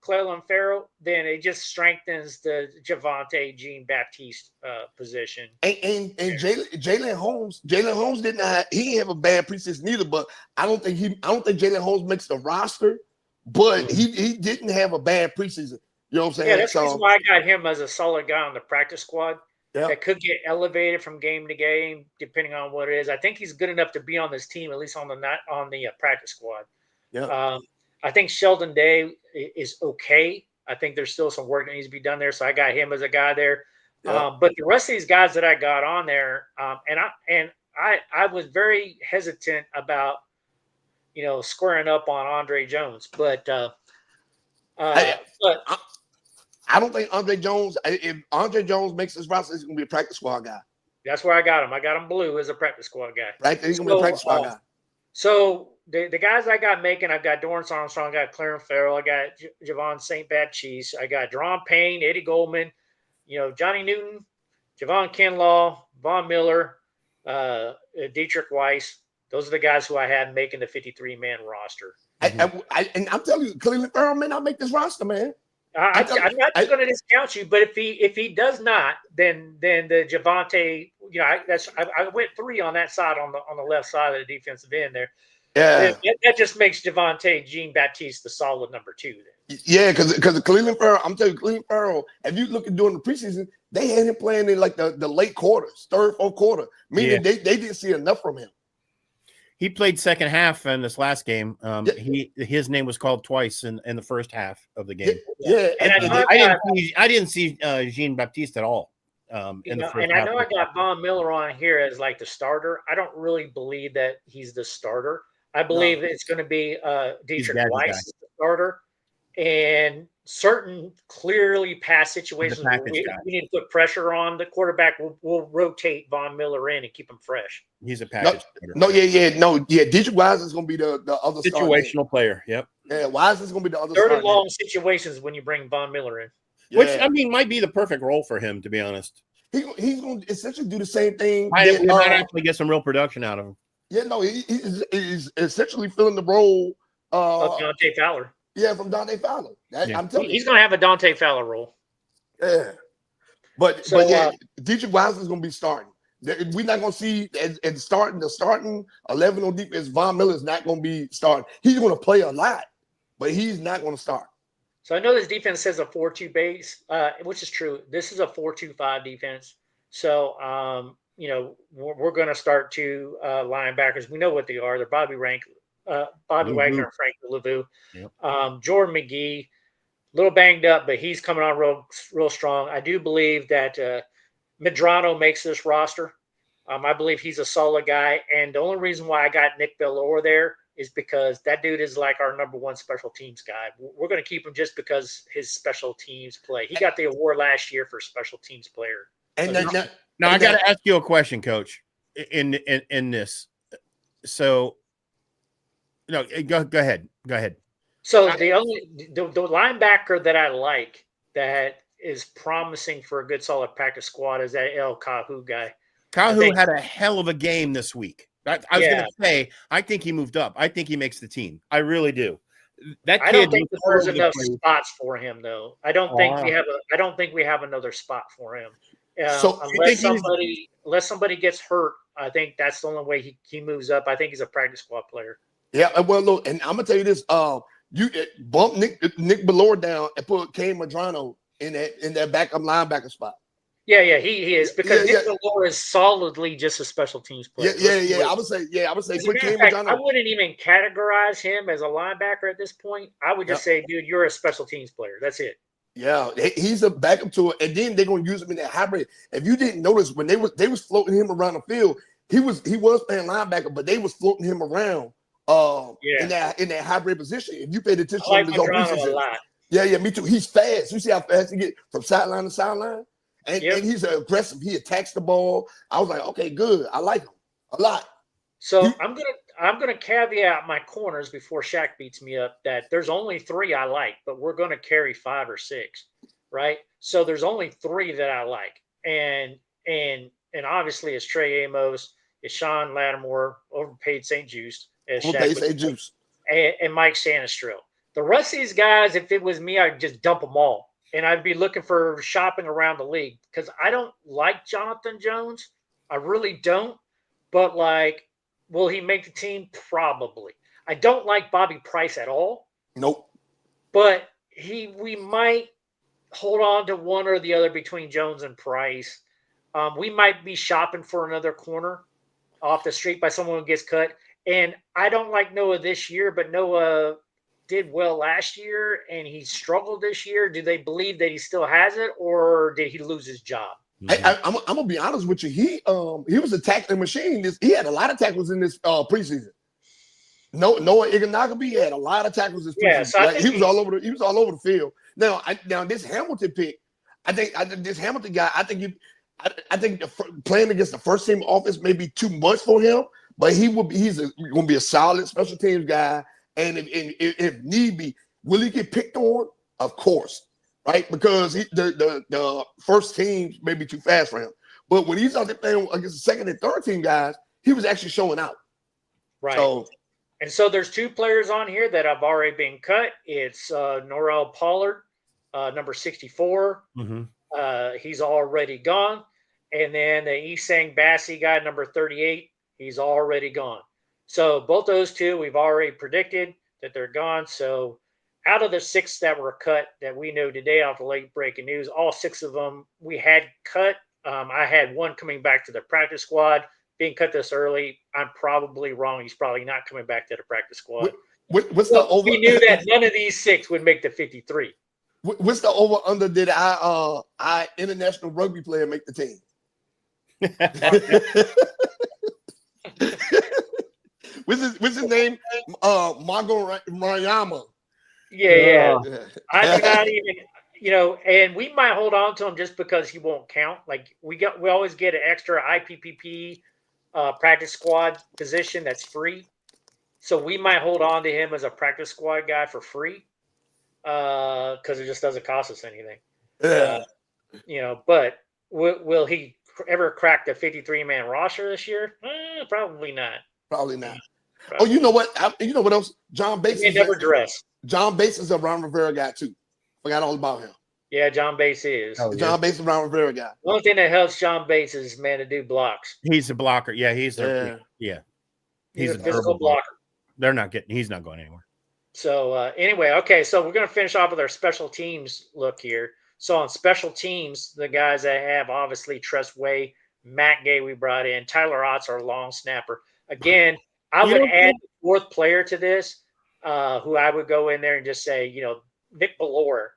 Clelin Ferrell, then it just strengthens the Javonte Jean-Baptiste position. And Jalen Holmes didn't have a bad preseason either, but I don't think Jalen Holmes makes the roster, but he didn't have a bad preseason. You know what I'm saying? Yeah, that's why I got him as a solid guy on the practice squad. Yeah. That could get elevated from game to game, depending on what it is. I think he's good enough to be on this team, at least on the practice squad. Yeah. I think Sheldon Day is okay. I think there's still some work that needs to be done there, so I got him as a guy there. Yeah. But the rest of these guys that I got on there, and I was very hesitant about squaring up on Andre Jones, but I don't think Andre Jones. If Andre Jones makes this roster, he's gonna be a practice squad guy. That's where I got him. I got him blue as a practice squad guy. Right, he's gonna be a practice squad guy. So the guys I got making, I've got Dorrance Armstrong, I got Clarence Farrell, I got Javon St. Baptiste, I got Deron Payne, Eddie Goldman, Johnny Newton, Javon Kinlaw, Von Miller, Dietrich Weiss. Those are the guys who I had making the 53-man roster. And I'm telling you, Cleveland Farrell may not make this roster, man. I'm not going to discount you, but if he does not, then the Javonte, I went 3 on that side on the left side of the defensive end there. Yeah, that just makes Javonte Jean-Baptiste the solid number 2. Then. Yeah, because Cleveland Farrell, I'm telling you, Cleveland Farrell. If you look at during the preseason, they had him playing in like the late quarters, third, fourth quarter, meaning they didn't see enough from him. He played second half in this last game. His name was called twice in the first half of the game. Yeah. And I didn't see Jean-Baptiste at all. In the first half. I know I got Von Miller on here as like the starter. I don't really believe that he's the starter. I believe it's going to be Dietrich Weiss is the starter. And certain clearly past situations where we need to put pressure on the quarterback, we'll rotate Von Miller in and keep him fresh. He's a package. Dietrich Weiss is going to be the other situational player. Yep. Yeah, Weiss is going to be the other. Third and long situations when you bring Von Miller in, which might be the perfect role for him, to be honest. He's going to essentially do the same thing. We might actually get some real production out of him. Yeah, no, he's essentially filling the role of Dante Fowler. Yeah, from Dante Fowler. I'm telling you, he's going to have a Dante Fowler role. Yeah, but Dietrich Weiss is going to be starting. We're not going to see the starting 11 on defense. Von Miller is not going to be starting. He's going to play a lot, but he's not going to start. So I know this defense says a 4-2 base, which is true. This is a 4-2-5 defense. So we're going to start 2 linebackers. We know what they are. They're Bobby Wagner and Frank Lavu. Yep. Jordan McGee, a little banged up, but he's coming on real strong. I do believe that Medrano makes this roster. I believe he's a solid guy. And the only reason why I got Nick Bellore there is because that dude is like our number 1 special teams guy. We're going to keep him just because his special teams play. He got the award last year for special teams player. And now I got to ask you a question, Coach, in this. No, go ahead. Go ahead. So the linebacker that I like that is promising for a good solid practice squad is that El Kahu guy. Kahu had a hell of a game this week. I was going to say, I think he moved up. I think he makes the team. I really do. I don't think there's enough spots for him, though. I don't think we have another spot for him. Unless somebody gets hurt, I think that's the only way he moves up. I think he's a practice squad player. Yeah, well, look, and I'm gonna tell you this: you bump Nick Bellore down and put Kane Madrano in that backup linebacker spot. Yeah, he is, because Yeah, Nick Bellore is solidly just a special teams player. yeah. I would say As a put matter Kane of fact, I Madrano. wouldn't even categorize him as a linebacker at this point. I would just say, dude, you're a special teams player. That's it. Yeah, he's a backup to it, and then they're gonna use him in that hybrid. If you didn't notice, when they was floating him around the field, he was playing linebacker, but they was floating him around in that hybrid position. If you paid attention I like to his Madrano a lot. Yeah, me too. He's fast. You see how fast he get from sideline to sideline, and he's aggressive. He attacks the ball. I was like, okay, good. I like him a lot. So I'm gonna caveat my corners before Shaq beats me up that there's only 3 I like, but we're gonna carry 5 or 6, right? So there's only 3 that I like, and obviously it's Trey Amos, it's Sean Lattimore, overpaid St. Juice, as Overpaid Shaq St. Juice, and Mike Sanistrell. The rest of these guys, if it was me, I'd just dump them all, and I'd be looking for shopping around the league because I don't like Jonathan Jones, I really don't, but like. Will he make the team? Probably. I don't like Bobby Price at all. Nope. But we might hold on to one or the other between Jones and Price. We might be shopping for another corner off the street by someone who gets cut. And I don't like Noah this year, but Noah did well last year and he struggled this year. Do they believe that he still has it, or did he lose his job? I'm gonna be honest with you. He was a tackling machine. He had a lot of tackles in this preseason. Noah Iganagabe had a lot of tackles this preseason. So he was all over the field. Now this Hamilton pick, I think this Hamilton guy. I think playing against the first team offense may be too much for him, but he's going to be a solid special teams guy. And if need be, will he get picked on? Of course. Right, because the first team may be too fast for him, but when he's out there playing against the second and third team guys, he was actually showing out. Right. So there's 2 players on here that have already been cut. It's Norrell Pollard, number 64. Mm-hmm. He's already gone, and then the Isang Bassi guy, number 38. He's already gone. So both those 2 we've already predicted that they're gone. So. Out of the 6 that were cut that we know today off the late breaking news, all 6 of them we had cut. I had one coming back to the practice squad. Being cut this early, I'm probably wrong. He's probably not coming back to the practice squad. What's the over? We knew that none of these 6 would make the 53. What's the over under? Did I international rugby player make the team? What's his name? Margo Rayama. Yeah. I do not even, and we might hold on to him just because he won't count. Like we always get an extra IPPP practice squad position that's free. So we might hold on to him as a practice squad guy for free because it just doesn't cost us anything. But will he ever crack the 53-man roster this year? Probably not. Probably not. Oh, you know what? You know what else? John Bates. He never dress. John Bates is a Ron Rivera guy too. Forgot all about him. Yeah, John Bates is. John Bates is a Ron Rivera guy. The only thing that helps John Bates is to do blocks. He's a blocker. Yeah, he's a physical blocker. He's not going anywhere. So anyway, okay, so we're going to finish off with our special teams look here. So on special teams, the guys that have obviously Tress Way, Matt Gay we brought in, Tyler Otts, our long snapper. Again, I would add the 4th player to this. Who I would go in there and just say, Nick Bellore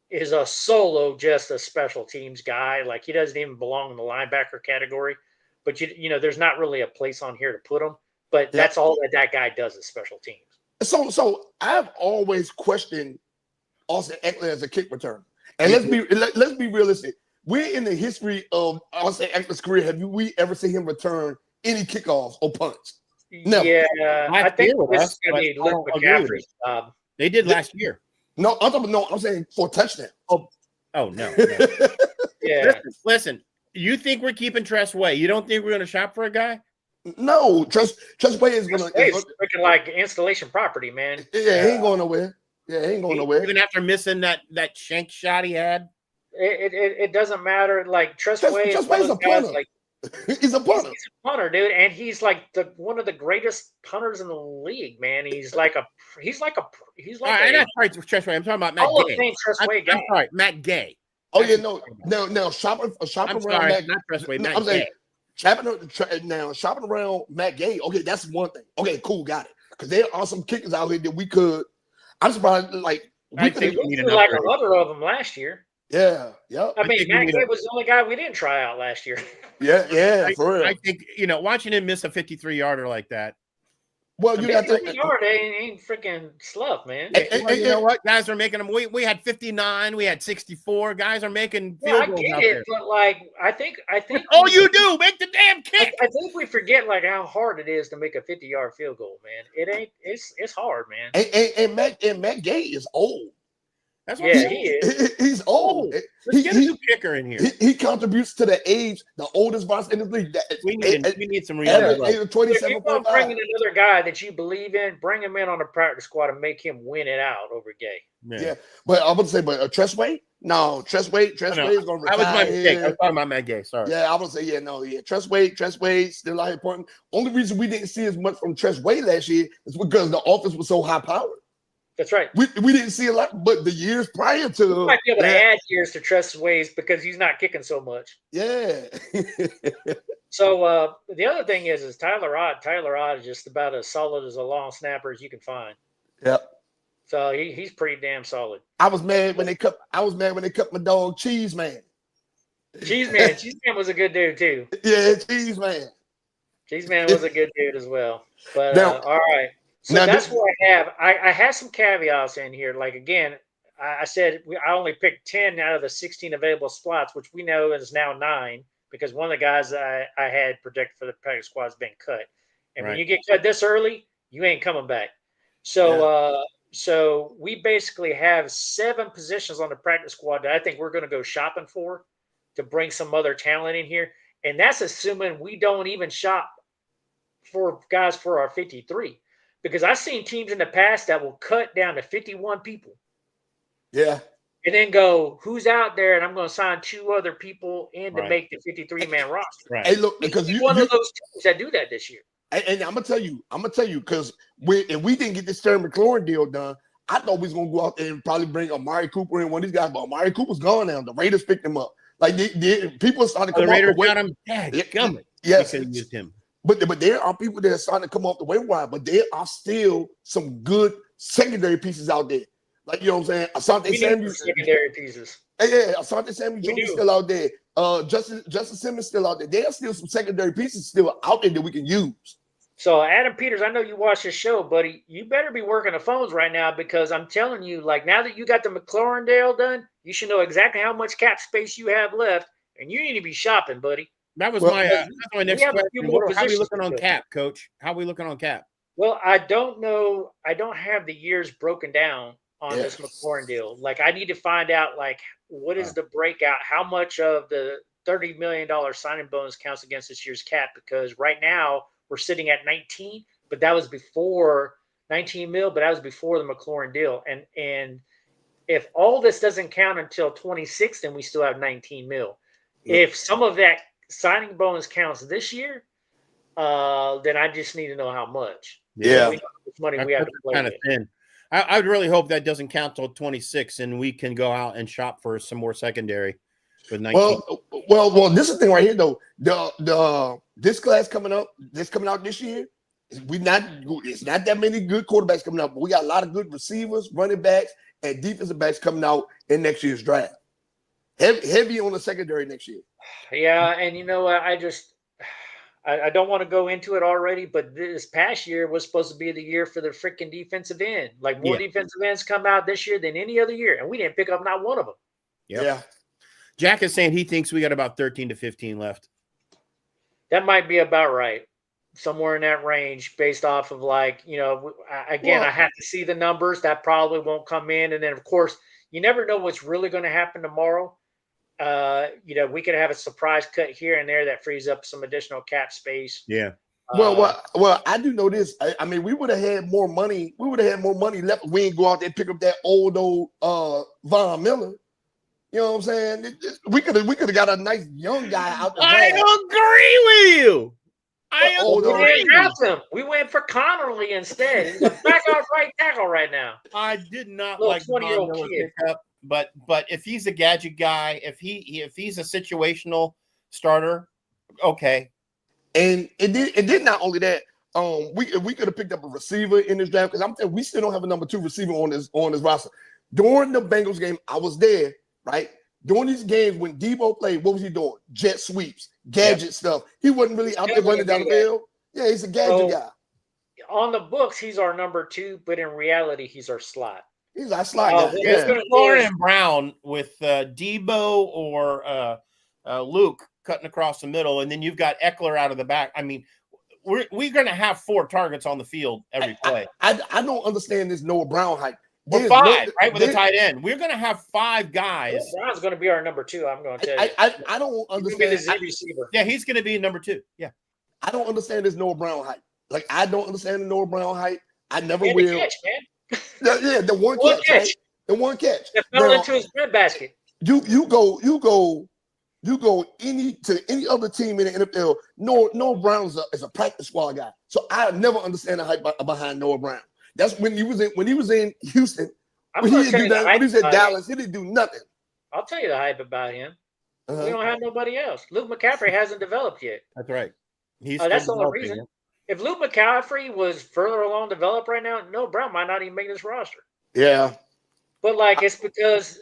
is a solo, just a special teams guy. Like he doesn't even belong in the linebacker category. But there's not really a place on here to put him. But that's all that guy does is special teams. So I've always questioned Austin Eckler as a kick returner. And let's be realistic. We're in the history of Austin Eckler's career. Have we ever seen him return any kickoffs or punts? Never. Yeah, I think this is going to be Luke McCaffrey's job. They did last year. No, I'm saying for a touchdown. Oh no. Yeah. Listen, you think we're keeping Tress Way? You don't think we're going to shop for a guy? No, Tress Way is going to. It's looking like installation property, man. Yeah, he ain't going nowhere. Yeah, he ain't going nowhere. Even after missing that shank shot he had. It doesn't matter. Like Tress Way is a punter. like He's a punter. He's a punter, dude, and he's like one of the greatest punters in the league, man. He's like a All right, that's right, Tressway. I'm talking about Matt Hall of Gay. Fame Tressway guy. I'm sorry, Matt Gay. Oh yeah, no. Shopping I'm around sorry, Matt. not Tressway, Matt I'm saying Gay. shopping around Matt Gay. Okay, that's one thing. Okay, cool, got it. Because there are some kickers out here that we could. I'm surprised, like I think we need an like upgrade. 100 of them last year. yeah. I mean, Matt Gay was the only guy we didn't try out last year. Yeah, for real. I think watching him miss a 53-yarder like that. Well, you got that yard ain't freaking slough, man. Well, you know what? Guys are making them. We had 59, we had 64. Guys are making field goals out there. But like, I think all you do, make the damn kick. I think we forget like how hard it is to make a 50-yard field goal, man. It ain't. It's hard, man. And Matt Gay is old. That's what he is. He's old. Let's get a new kicker in here. He contributes to the age, the oldest boss in the league. We need some real. If you're going to bring in another guy that you believe in, bring him in on the practice squad and make him win it out over Gay. Yeah. But I'm going to say, Tressway? No, Tressway is going to retire. That was my mistake. I was talking about Matt Gay. Sorry. Yeah, I would say, Tressway still out here important. Only reason we didn't see as much from Tressway last year is because the offense was so high powered. That's right. We didn't see a lot, but the years prior to we might be able to add years to Tressway's because he's not kicking so much. Yeah. So the other thing is Tyler Ott. Tyler Ott is just about as solid as a long snapper as you can find. Yep. So he's pretty damn solid. I was mad when they cut my dog Cheese Man. Cheese Man was a good dude too. Yeah, Cheese Man. Cheese Man was a good dude as well. But all right. So that's what I have. I have some caveats in here. Like, again, I said I only picked 10 out of the 16 available slots, which we know is now 9 because one of the guys I had projected for the practice squad has been cut. And when you get cut this early, you ain't coming back. So so we basically have 7 positions on the practice squad that I think we're going to go shopping for to bring some other talent in here. And that's assuming we don't even shop for guys for our 53. Because I've seen teams in the past that will cut down to 51 people. Yeah. And then go, who's out there? And I'm going to sign 2 other people in to make the 53-man roster. Right. Hey, look, because you're one of those teams that do that this year. And I'm gonna tell you, because if we didn't get this Terry McLaurin deal done, I thought we was gonna go out there and probably bring Amari Cooper in one of these guys. But Amari Cooper's gone now. The Raiders picked him up. Like people started to come the Raiders got him. Yes. They used him. But there are people that are starting to come off the waiver wire, but there are still some good secondary pieces out there. Like, you know what I'm saying? Asante Samuel. Secondary pieces. Yeah, Asante Samuel Jr. is still out there. Justin Simmons still out there. There are still some secondary pieces still out there that we can use. So, Adam Peters, I know you watch this show, buddy. You better be working the phones right now because I'm telling you, like, now that you got the McLaurin deal done, you should know exactly how much cap space you have left, and you need to be shopping, buddy. That was my next question. How are we looking on cap, Coach? How are we looking on cap? Well, I don't know. I don't have the years broken down on this McLaurin deal. Like, I need to find out, like, what is the breakout? How much of the $30 million signing bonus counts against this year's cap? Because right now we're sitting at 19, but that was before 19 mil, but that was before the McLaurin deal. And if all this doesn't count until 26, then we still have 19 mil. If some of that signing bonus counts this year, then I just need to know how much. Yeah. So we know how much money we have to play with. Thin. I would really hope that doesn't count till 26 and we can go out and shop for some more secondary with 19. Well, this is the thing right here though. This class coming out this year, it's not that many good quarterbacks coming out, but we got a lot of good receivers, running backs, and defensive backs coming out in next year's draft. Heavy on the secondary next year. Yeah, and you know, I don't want to go into it already, but this past year was supposed to be the year for the freaking defensive end. Like more defensive ends come out this year than any other year, and we didn't pick up not one of them. Yep. Yeah. Jack is saying he thinks we got about 13 to 15 left. That might be about right. Somewhere in that range based off of like, you know, again, I have to see the numbers. That probably won't come in. And then, of course, you never know what's really going to happen tomorrow. You know, we could have a surprise cut here and there that frees up some additional cap space. Yeah. Well, I do know this. I mean, we would have had more money. We would have had more money left. We ain't go out there and pick up that old Von Miller. You know what I'm saying? We could have got a nice young guy out the I draft. agree with you. Oh, We no. didn't draft him. We went for Connerly instead. He's a backup right tackle right now. I did not Little like 20-year-old Von Miller's kid. pickup, but if he's a gadget guy, if he's a situational starter, okay. And it did not only that. We could have picked up a receiver in this draft because I'm telling we still don't have a number 2 receiver on this roster. During the Bengals game, I was there, right? During these games when Debo played, what was he doing? Jet sweeps, gadget stuff. He wasn't really out there running down the field. Yeah, he's a gadget guy. On the books, he's our number 2, but in reality, he's our slot. He's our slot guy. Yeah. Lauren and Brown with Debo or Luke cutting across the middle, and then you've got Eckler out of the back. I mean, we're going to have 4 targets on the field every play. I don't understand this Noah Brown hype. Or 5, right, with a tight end. We're going to have 5 guys. Brown's going to be our number 2. I'm going to tell you. I don't understand. He's the receiver. Yeah, he's going to be number 2. Yeah. I don't understand this Noah Brown hype. Like, I don't understand the Noah Brown hype. I never will. Catch, man. The one catch. Right? The one catch. That fell into his breadbasket. You go any other team in the NFL. Noah Brown is a practice squad guy. So I never understand the hype behind Noah Brown. That's when he was in Houston. When he didn't do that, when he was in Dallas, he didn't do nothing. I'll tell you the hype about him. Uh-huh. We don't have nobody else. Luke McCaffrey hasn't developed yet. That's right. That's the only reason. If Luke McCaffrey was further along developed right now, Noah Brown might not even make this roster. Yeah. But it's because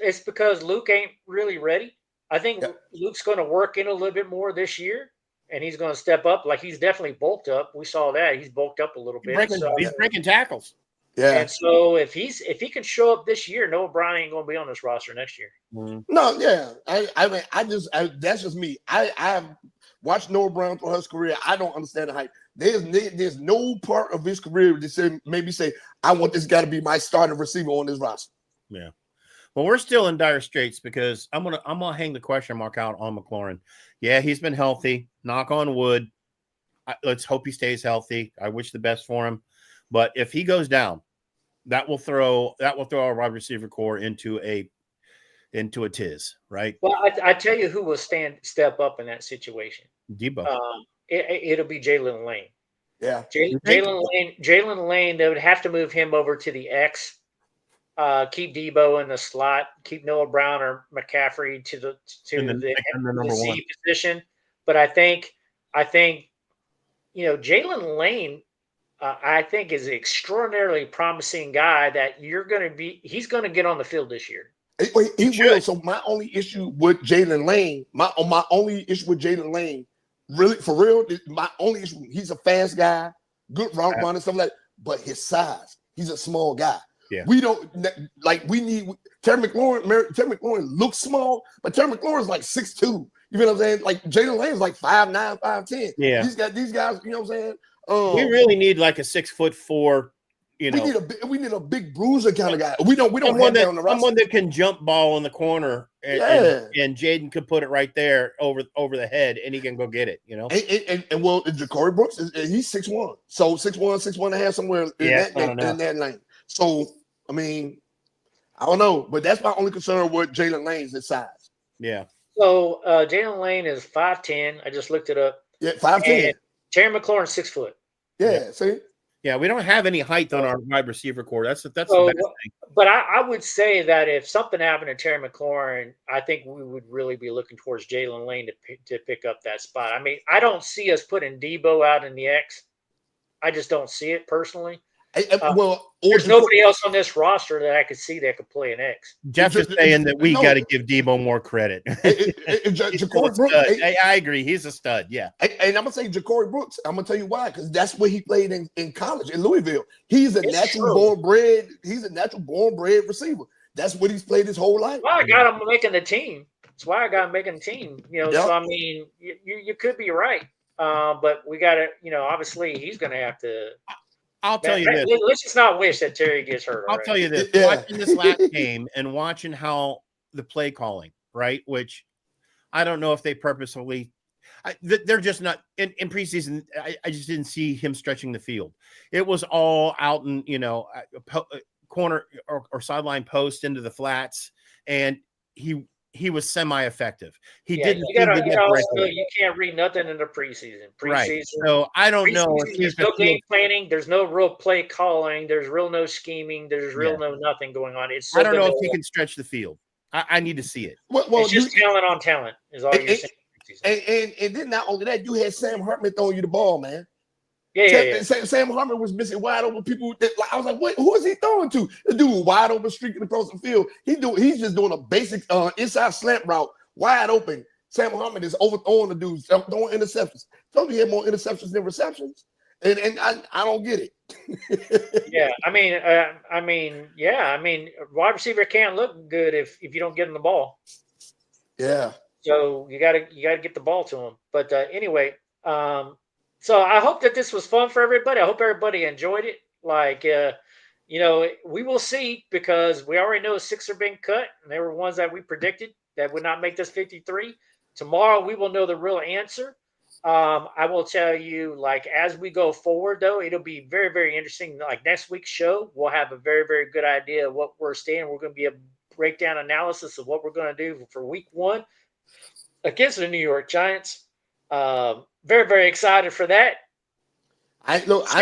Luke ain't really ready. I think Luke's going to work in a little bit more this year, and he's going to step up. Like, he's definitely bulked up. We saw that. He's bulked up a little bit. He's breaking tackles. Yeah. And so if he can show up this year, Noah Brown ain't going to be on this roster next year. Mm-hmm. No, yeah. I mean, that's just me. I have watched Noah Brown through his career. I don't understand the hype. There's no part of his career that maybe say, I want this guy to be my starting receiver on this roster. Yeah. Well, we're still in dire straits because I'm gonna hang the question mark out on McLaurin. Yeah, he's been healthy. Knock on wood. Let's hope he stays healthy. I wish the best for him. But if he goes down, that will throw our wide receiver core into a tiz, right? Well, I tell you who will step up in that situation. Debo. It'll be Jalen Lane. Yeah. Jalen Lane, they would have to move him over to the X. Keep Debo in the slot. Keep Noah Brown or McCaffrey to the Z position. But I think Jalen Lane, I think, is an extraordinarily promising guy that he's going to get on the field this year. He will. So my only issue with Jalen Lane, really, for real, my only issue, he's a fast guy, good route runner, stuff like that, but his size, he's a small guy. Yeah. We need Terry McLaurin. Terry McLaurin looks small, but Terry McLaurin is like 6'2". You know what I'm saying? Like Jalen Lane is like 5'9", 5'10". Yeah. These guys, you know what I'm saying? We really need like a 6'4", we need a big bruiser kind of guy. We don't have that on the roster. Someone that can jump ball in the corner and Jaden could put it right there over the head and he can go get it, And well, Ja'Cory Brooks he's 6'1". So 6'1", and a half somewhere in that lane. So I mean, I don't know, but that's my only concern with Jalen Lane's his size. Yeah. So Jalen Lane is 5'10". I just looked it up. Yeah, 5'10". Terry McLaurin 6 foot. Yeah. See. Yeah, we don't have any height on our wide receiver core. That's the best thing. But I would say that if something happened to Terry McLaurin, I think we would really be looking towards Jalen Lane to pick up that spot. I mean, I don't see us putting Debo out in the X. I just don't see it personally. There's nobody else on this roster that I could see that could play an X. Jeff is saying that we got to give Debo more credit. Ja'Cory Brooks, I agree. He's a stud. Yeah. And I'm going to say Ja'Cory Brooks. I'm going to tell you why. Because that's where he played in college in Louisville. He's a natural born bred receiver. That's what he's played his whole life. Well, I got him making the team. That's why I got him making the team. So I mean, you could be right. But we got to, obviously he's going to have to. I'll tell you this. Let's just not wish that Terry gets hurt. I'll tell you this. Watching this last game and watching how the play calling, right? Which I don't know if they purposefully they're just not in preseason. I just didn't see him stretching the field. It was all out in, corner or sideline post into the flats. And he he was semi-effective. He Yeah, didn't you seem gotta, to get breakaway. you can't read nothing in the preseason. Right. So I don't know if There's he's no game planning. There's no real play calling. There's real no scheming. There's real no nothing going on. It's so I don't know if he can stretch the field. I need to see it. Well, it's just talent on talent is all you're saying. And then not only that, you had Sam Hartman throwing you the ball, man. Yeah. Sam Hartman was missing wide open people. I was like, who is he throwing to? The dude was wide open, streaking across the field. He's just doing a basic inside slant route, wide open. Sam Hartman is overthrowing the dudes, throwing interceptions. Told he had more interceptions than receptions, and I don't get it. Yeah, wide receiver can't look good if you don't get him the ball. Yeah. So you gotta get the ball to him. But anyway, so I hope that this was fun for everybody. I hope everybody enjoyed it. Like, we will see, because we already know 6 are being cut, and they were ones that we predicted that would not make this 53. Tomorrow we will know the real answer. I will tell you, like, as we go forward, though, it'll be very, very interesting. Like next week's show, we'll have a very, very good idea of what we're staying. We're going to be a breakdown analysis of what we're going to do for week 1 against the New York Giants. Very, very excited for that. What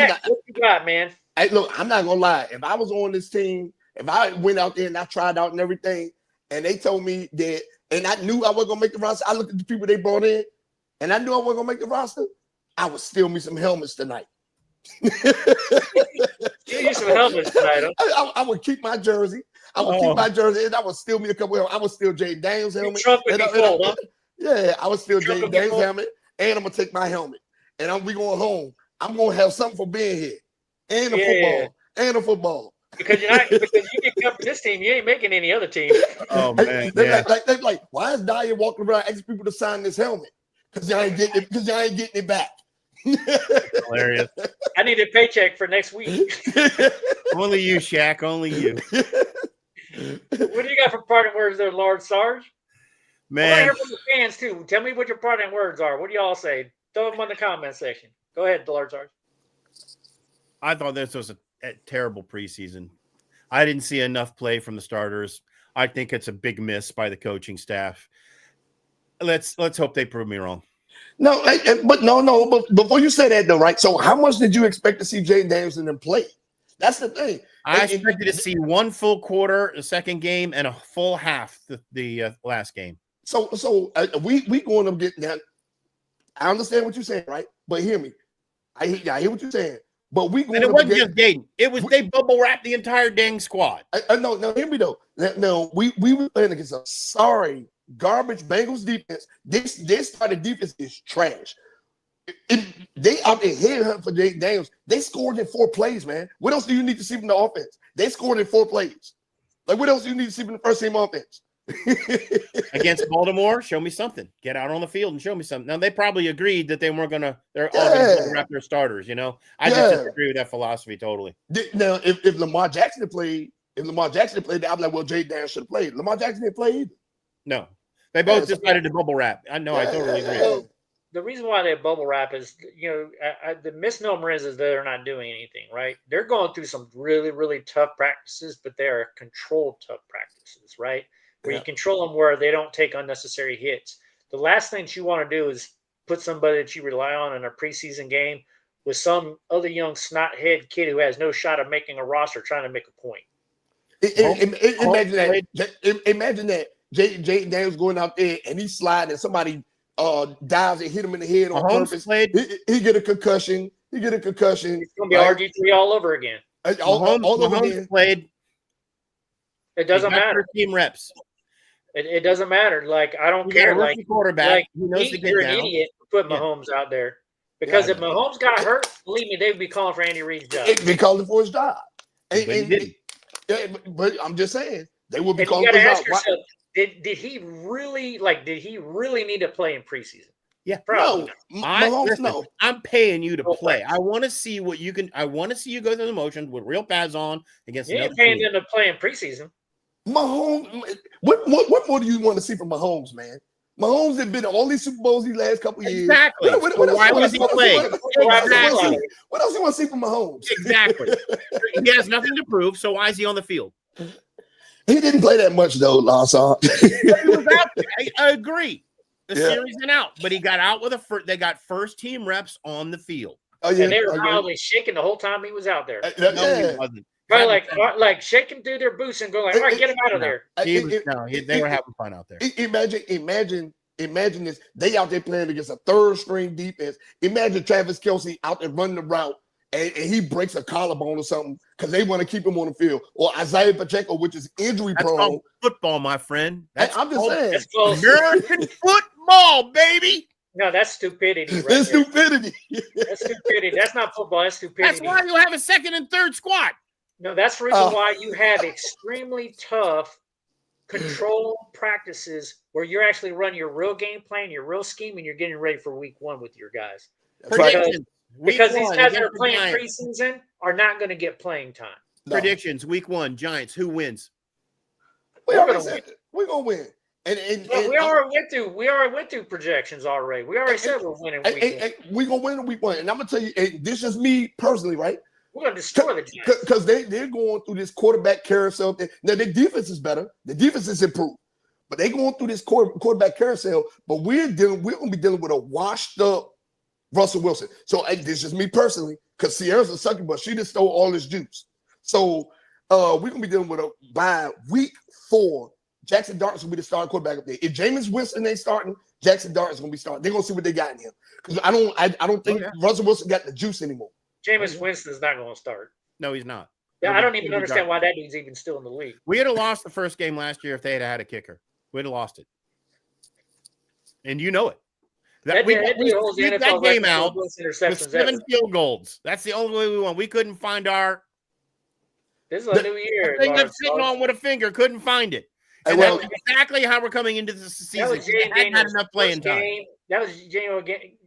you got, man? I'm not gonna lie. If I was on this team, if I went out there and I tried out and everything, and they told me that, and I knew I wasn't gonna make the roster, I looked at the people they brought in, and I knew I wasn't gonna make the roster, I would steal me some helmets tonight. Steal you some helmets tonight, huh? I would keep my jersey. I would keep my jersey, and I would steal me a couple. I would steal Jay Daniels' helmet. Yeah, I would steal Jay Daniels' helmet, and I'm gonna take my helmet, and we going home. I'm gonna have something for being here, and a football. Because you get cut for this team, you ain't making any other team. Oh man, they're like, why is Dyer walking around asking people to sign this helmet? Because y'all ain't getting it. Because y'all ain't getting it back. Hilarious. I need a paycheck for next week. Only you, Shaq. Only you. What do you got for parting words there, Lord Sarge? Man, I want to hear from the fans too. Tell me what your parting words are. What do y'all say? Throw them in the comment section. Go ahead, Lord Sarge. I thought this was a terrible preseason. I didn't see enough play from the starters. I think it's a big miss by the coaching staff. Let's hope they prove me wrong. But before you say that though, right? So how much did you expect to see Jay Daniels in them play? That's the thing. I expected to see one full quarter, the second game, and a full half the last game. So we going to get that. I understand what you're saying, right? But hear me. I hear what you're saying. But we going. And it wasn't just Gaden. It was they bubble wrapped the entire dang squad. No, hear me though. No, we were playing against a sorry garbage Bengals defense. This started defense is trash. They out there headhunting for Jay Daniels. They scored in 4 plays, man. What else do you need to see from the offense? They scored in 4 plays. Like, what else do you need to see from the first team offense? Against Baltimore, show me something. Get out on the field and show me something. Now they probably agreed that they weren't gonna. They're all going to wrap their starters. I just disagree with that philosophy totally. Now, if Lamar Jackson had played, I'm like, well, Jay Daniels should have played. Lamar Jackson didn't play either. No, they both decided to bubble wrap. I know. I totally agree. The reason why they bubble wrap is, the misnomer is they're not doing anything, right? They're going through some really, really tough practices, but they are controlled tough practices, right? Where you control them where they don't take unnecessary hits. The last thing that you want to do is put somebody that you rely on in a preseason game with some other young snothead kid who has no shot of making a roster trying to make a point. Imagine that Jay Daniels going out there and he's sliding and somebody dives and hit him in the head on purpose. He get a concussion. It's going to be RG3 all over again. All over again. Played. It doesn't matter. Team reps. It doesn't matter. Like, I don't care. Like, quarterback. You're an idiot to put Mahomes out there. Because if Mahomes got hurt, believe me, they'd be calling for Andy Reid's job. They'd be calling for his job. But I'm just saying, they would be calling for his job. Did he really need to play in preseason? Yeah, probably. No. I'm paying you to play. I want to see what you can. I want to see you go through the motions with real pads on against. You ain't paying them to play in preseason. Mahomes, what more do you want to see from Mahomes, man? Mahomes has been to all these Super Bowls these last couple of years. Exactly. Why was he playing? Exactly. What else you want to see from Mahomes? Exactly. He has nothing to prove, so why is he on the field? He didn't play that much though, Lawson. He was out there. I agree. The series and out, but he got out with they got first team reps on the field. Oh yeah, and they were probably shaking the whole time he was out there. No, he wasn't. Probably like shaking through their boots and going like, all right, get him out of there. They were having fun out there. Imagine this. They out there playing against a third string defense. Imagine Travis Kelce out there running the route and he breaks a collarbone or something because they want to keep him on the field. Or Isaiah Pacheco, which is injury prone. That's football, my friend. I'm just saying. American football, baby. No, that's stupidity. Right That's stupidity. That's stupidity. That's not football. That's stupidity. That's why you have a second and third squad. No, that's the reason why you have extremely tough control practices where you're actually running your real game plan, your real scheme, and you're getting ready for week 1 with your guys. Because these guys that are playing preseason are not going to get playing time. Predictions, week 1, Giants, who wins? We're going to win. We already went through projections already. We already said we're winning week 1. We're going to win in week 1. And I'm going to tell you, this is me personally, right? We're going to destroy the Giants. Because they're going through this quarterback carousel. Now, their defense is better. The defense is improved. But they're going through this quarterback carousel. But we're going to be dealing with a washed up Russell Wilson. So this is me personally, because Sierra's a sucker, but she just stole all his juice. So we're going to be dealing with by week 4, Jackson Dart's going to be the starting quarterback up there. If Jameis Winston ain't starting, Jackson Dart's going to be starting. They're going to see what they got in him. Because I don't think Russell Wilson got the juice anymore. Jameis Winston's not going to start. No, he's not. Yeah, I don't even understand why that dude's even still in the league. We had lost the first game last year if they had had a kicker. We'd have lost it. And you know it. That game out with 7 field goals. That's the only way we won. We couldn't find our. This is a new year. The thing that's sitting on with a finger, couldn't find it. And that's exactly how we're coming into the season. We hadn't had enough playing time. That was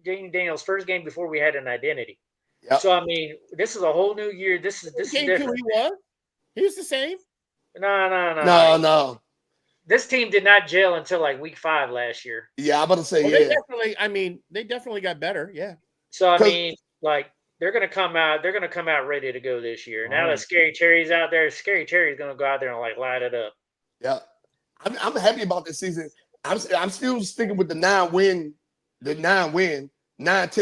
Jane Daniels' first game before we had an identity. Yep. So I mean, this is a whole new year. This is different. He was the same. No. This team did not gel until like week 5 last year. Yeah, I'm about to say they definitely got better. Yeah. So I mean, like they're gonna come out ready to go this year. Now that Scary Terry's out there, Scary Terry's gonna go out there and like light it up. Yeah. I'm happy about this season. I'm still sticking with the 9-10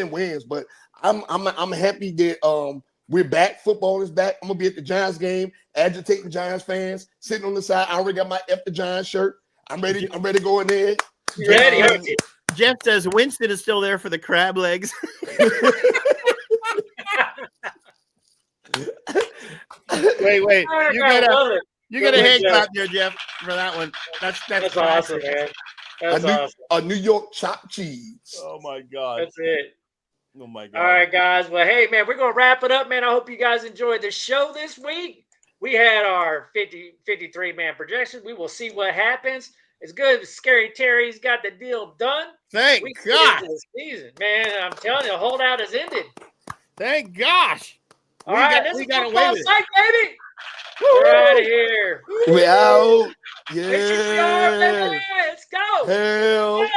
wins, but I'm happy that we're back. Football is back. I'm gonna be at the Giants game, agitating Giants fans, sitting on the side. I already got my F the Giants shirt. I'm ready to go in there. You ready? Jeff says Winston is still there for the crab legs. Wait. You got a head clap there, Jeff, for that one. That's awesome, man. That's awesome. A New York chopped cheese. Oh my God. That's it. Oh my God. All right, guys. Well, hey, man, we're gonna wrap it up, man. I hope you guys enjoyed the show this week. We had our 53-man projection. We will see what happens. It's good. Scary Terry's got the deal done. Thank God. This season, man. I'm telling you, the holdout has ended. Thank gosh. All right, this is football psych, baby. We're out of here. We out. Yeah. Let's go. Hell.